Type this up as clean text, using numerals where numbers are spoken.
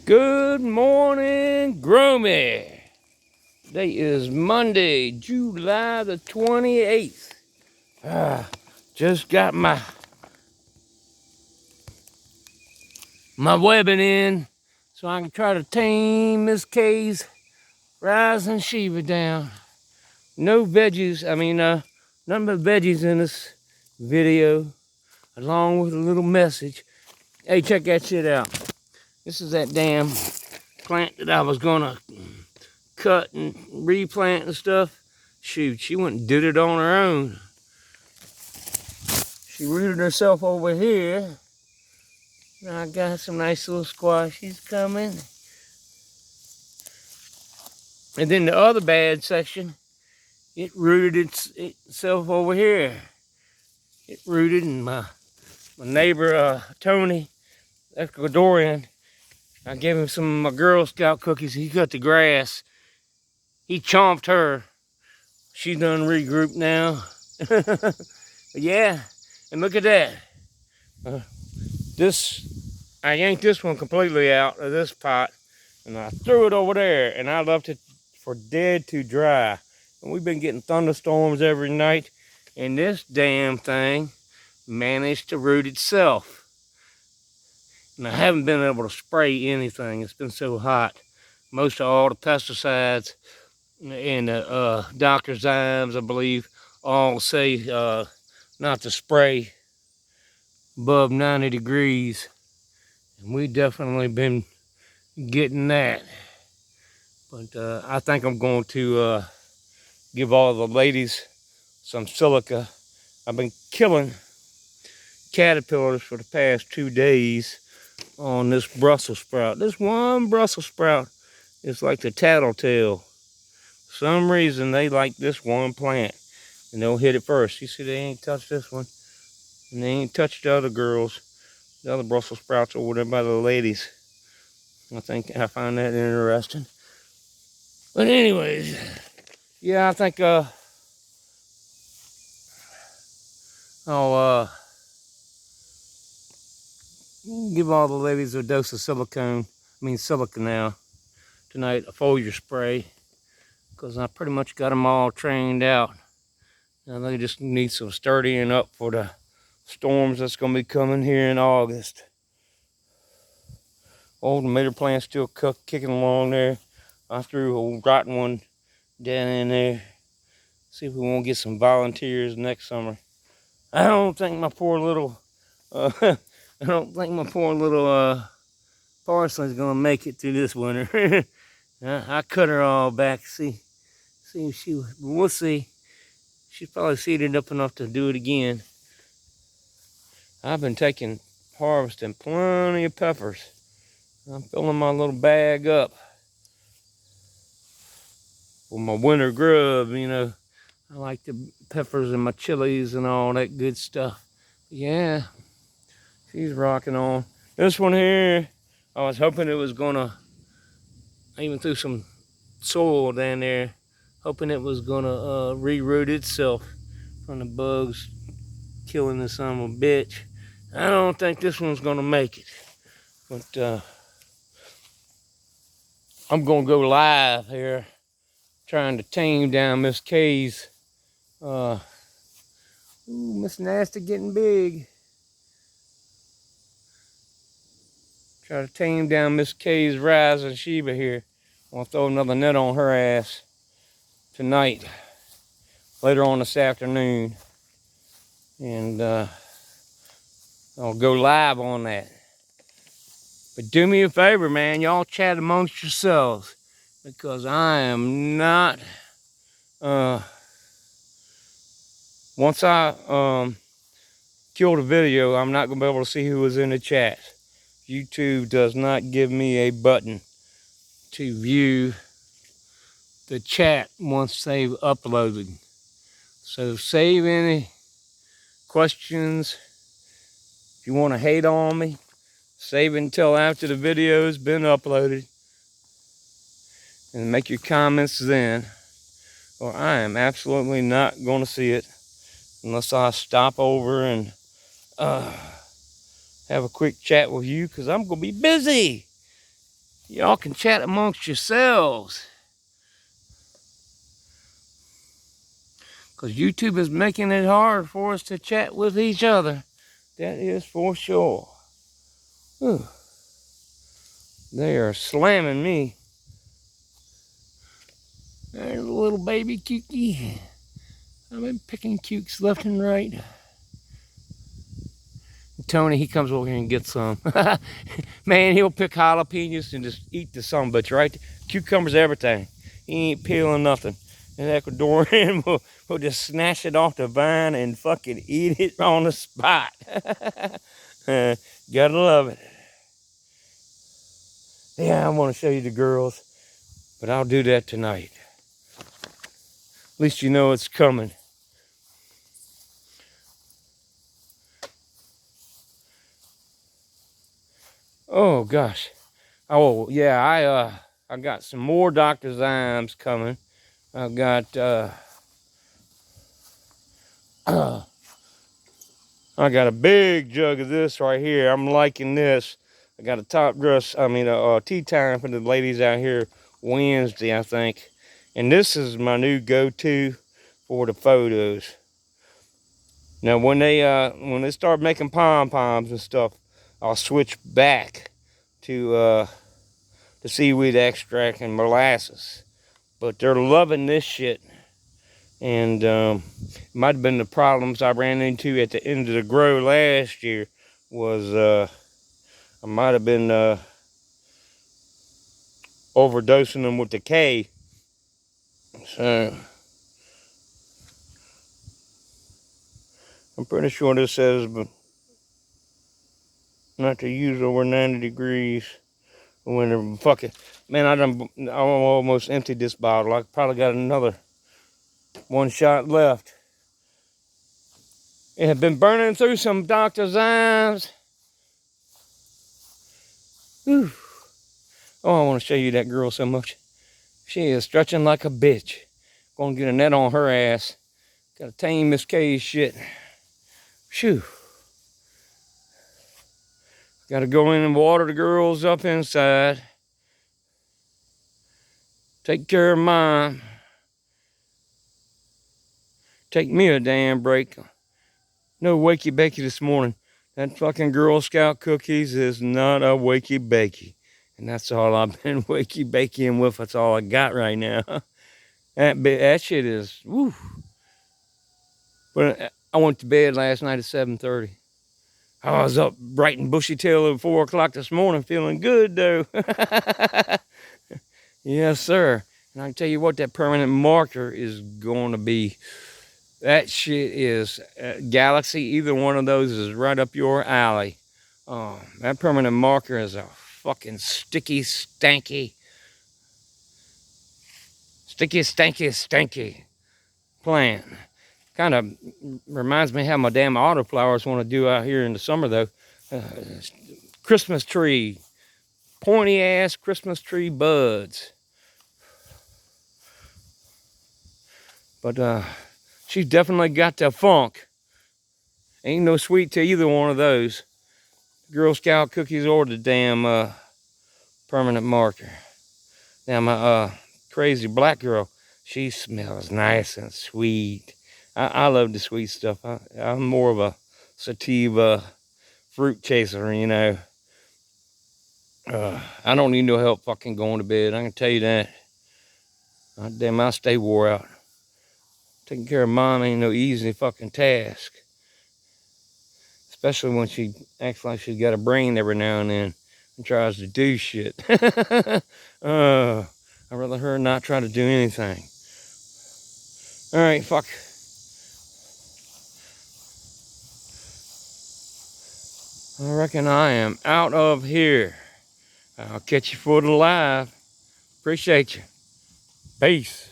Good morning, Groomy. Today is Monday, July the 28th. Just got my webbing in so I can try to tame Miss K's rising Shiva down. No veggies, nothing but veggies in this video, along with a little message. Hey, check that shit out. This is that damn plant that I was gonna cut and replant and stuff. Shoot, she went and did it on her own. She rooted herself over here. Now I got some nice little squashies coming. And then the other bad section, it rooted itself over here. It rooted, and my neighbor, Tony, Ecuadorian, I gave him some of my Girl Scout cookies. He cut the grass. He chomped her. She's done regrouped now. Yeah, and look at that. I yanked this one completely out of this pot, and I threw it over there, and I left it for dead to dry. And we've been getting thunderstorms every night, and this damn thing managed to root itself. And I haven't been able to spray anything. It's been so hot. Most of all the pesticides and the Dr. Zymes, I believe, all say not to spray above 90 degrees. And we definitely been getting that. But I think I'm going to give all the ladies some silica. I've been killing caterpillars for the past 2 days on this Brussels sprout. This one Brussels sprout is like the tattletale. For some reason they like this one plant, and they'll hit it first. You see, they ain't touched this one, and they ain't touched the other girls, the other Brussels sprouts over there by the ladies. I find that interesting. But anyways, yeah, I think I'll give all the ladies a dose of silica now tonight, a foliar spray, because I pretty much got them all trained out. Now they just need some sturdying up for the storms that's going to be coming here in August. Old tomato plant's still kicking along there. I threw a rotten one down in there. See if we won't get some volunteers next summer. I don't think my poor little parsley's gonna make it through this winter. I cut her all back. See if we'll see. She's probably seeded up enough to do it again. I've been harvesting plenty of peppers. I'm filling my little bag up with my winter grub, I like the peppers and my chilies and all that good stuff. Yeah, she's rocking on. This one here, I was hoping it was gonna, I even threw some soil down there, hoping it was gonna re-root itself from the bugs killing the son of a bitch. I don't think this one's gonna make it, but I'm gonna go live here, trying to tame down Miss K's. Ooh, Miss Nasty getting big. Try to tame down Miss K's rising Sheba here. I'm gonna throw another net on her ass tonight, later on this afternoon, and I'll go live on that. But do me a favor, man, y'all chat amongst yourselves, because I am not, once I kill the video, I'm not gonna be able to see who was in the chat. YouTube does not give me a button to view the chat once they've uploaded. So save any questions. If you want to hate on me, save it until after the video's been uploaded, and make your comments then, or I am absolutely not going to see it unless I stop over and have a quick chat with you, because I'm going to be busy. Y'all can chat amongst yourselves. Because YouTube is making it hard for us to chat with each other. That is for sure. Ooh. They are slamming me. There's a little baby cukie. I've been picking cukes left and right. Tony, he comes over here and gets some. Man, he'll pick jalapenos and just eat the sumbitch, right? Cucumbers, everything. He ain't peeling nothing. And Ecuadorian will just snatch it off the vine and fucking eat it on the spot. Gotta love it. Yeah, I want to show you the girls, but I'll do that tonight. At least you know it's coming. Oh gosh. Oh yeah, I got some more Dr. Zymes coming. I've got I got a big jug of this right here. I'm liking this. I got a tea time for the ladies out here Wednesday, I think. And this is my new go-to for the photos. Now when they start making pom-poms and stuff, I'll switch back to the seaweed extract and molasses. But they're loving this shit. And it might have been the problems I ran into at the end of the grow last year was I might have been overdosing them with the K. So I'm pretty sure this says not to use over 90 degrees when they're fucking. Man, I almost emptied this bottle. I probably got another one shot left. It had been burning through some Dr. Zymes. Whew. Oh, I want to show you that girl so much. She is stretching like a bitch. Gonna get a net on her ass. Gotta tame Miss K's shit. Phew. Gotta go in and water the girls up inside. Take care of mine. Take me a damn break. No wakey bakey this morning. That fucking Girl Scout cookies is not a wakey bakey. And that's all I've been wakey baking with. That's all I got right now. That shit is, woo. But I went to bed last night at 7:30. I was up bright and bushy tail at 4 o'clock this morning, feeling good though. Yes, sir. And I can tell you what, that permanent marker is going to be. That shit is Galaxy. Either one of those is right up your alley. That permanent marker is a fucking sticky, stanky plant. Kind of reminds me how my damn autoflowers want to do out here in the summer though. Christmas tree, pointy ass Christmas tree buds. But she's definitely got the funk. Ain't no sweet to either one of those. Girl Scout cookies or the damn permanent marker. Now my crazy black girl, she smells nice and sweet. I love the sweet stuff. I'm more of a sativa fruit chaser, you know. I don't need no help fucking going to bed. I can tell you that. Damn, I stay wore out. Taking care of mom ain't no easy fucking task. Especially when she acts like she's got a brain every now and then and tries to do shit. I'd rather her not try to do anything. Alright, fuck. I reckon I am out of here. I'll catch you for the live. Appreciate you. Peace.